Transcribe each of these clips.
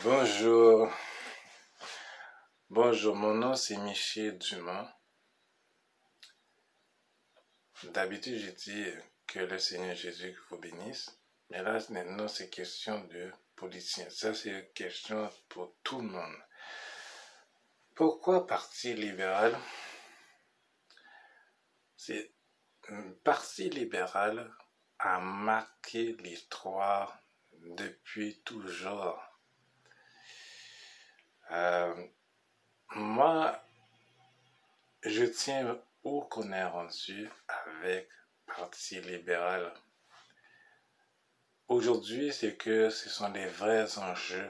Bonjour, bonjour, mon nom c'est Michel Dumont. D'habitude, je dis que le Seigneur Jésus vous bénisse, mais là, maintenant, c'est question de politicien. Ça, c'est une question pour tout le monde. Pourquoi Parti libéral? C'est Parti libéral a marqué l'histoire depuis toujours. Moi, je tiens où qu'on est rendu avec Parti libéral. Aujourd'hui, c'est que ce sont les vrais enjeux.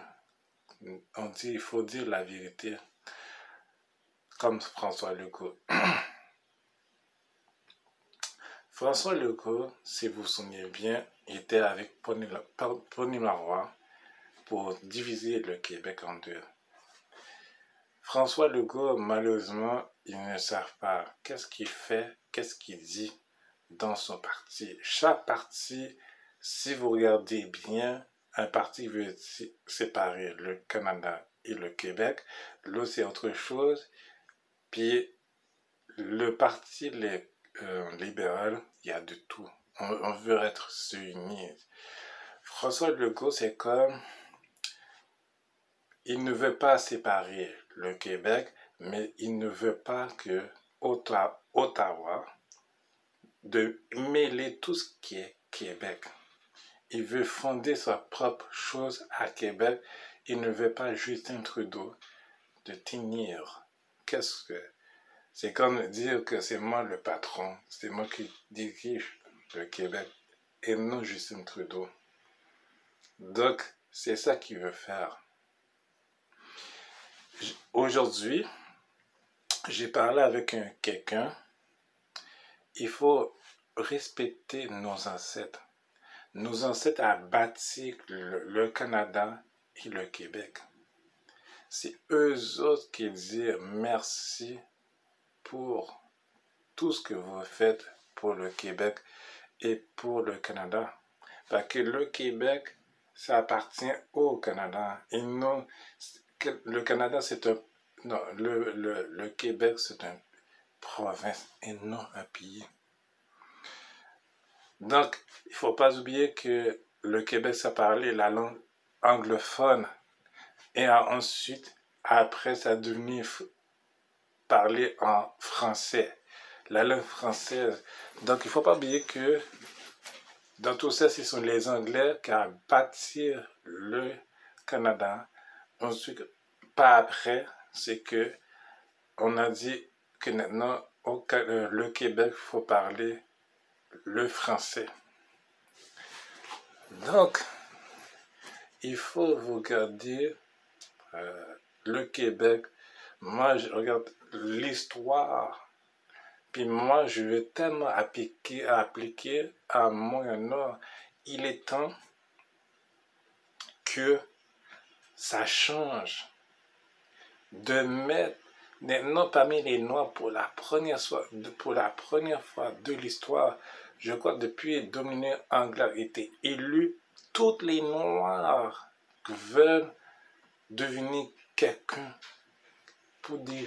On dit, il faut dire la vérité, comme François Legault. François Legault, si vous vous souvenez bien, était avec Pony Marois pour diviser le Québec en deux. François Legault, malheureusement, ils ne savent pas qu'est-ce qu'il fait, qu'est-ce qu'il dit dans son parti. Chaque parti, si vous regardez bien, un parti veut séparer le Canada et le Québec, l'autre c'est autre chose. Puis le parti libéral, il y a de tout. On veut être unis. François Legault, c'est comme, il ne veut pas séparer le Québec, mais il ne veut pas que Ottawa de mêler tout ce qui est Québec. Il veut fonder sa propre chose à Québec. Il ne veut pas Justin Trudeau de tenir. Qu'est-ce que... C'est comme dire que c'est moi le patron. C'est moi qui dirige le Québec et non Justin Trudeau. Donc, c'est ça qu'il veut faire. Aujourd'hui, j'ai parlé avec quelqu'un. Il faut respecter nos ancêtres. Nos ancêtres ont bâti le Canada et le Québec. C'est eux autres qui disent merci pour tout ce que vous faites pour le Québec et pour le Canada. Parce que le Québec, ça appartient au Canada. Et non, le Canada, c'est un... Non, le Québec, c'est une province et non un pays. Donc, il ne faut pas oublier que le Québec, ça parlait la langue anglophone. Et ensuite, après, ça a devenu parler en français. La langue française. Donc, il ne faut pas oublier que dans tout ça, ce sont les Anglais qui ont bâti le Canada. Ensuite, pas après, c'est que on a dit que maintenant, le Québec, il faut parler le français. Donc, il faut regarder le Québec. Moi, je regarde l'histoire. Puis moi, je veux tellement appliquer à Moyen-Nord. Il est temps que ça change. De mettre maintenant parmi les Noirs pour la première fois de l'histoire. Je crois que depuis Dominique Anglade a été élu, tous les Noirs veulent devenir quelqu'un pour dire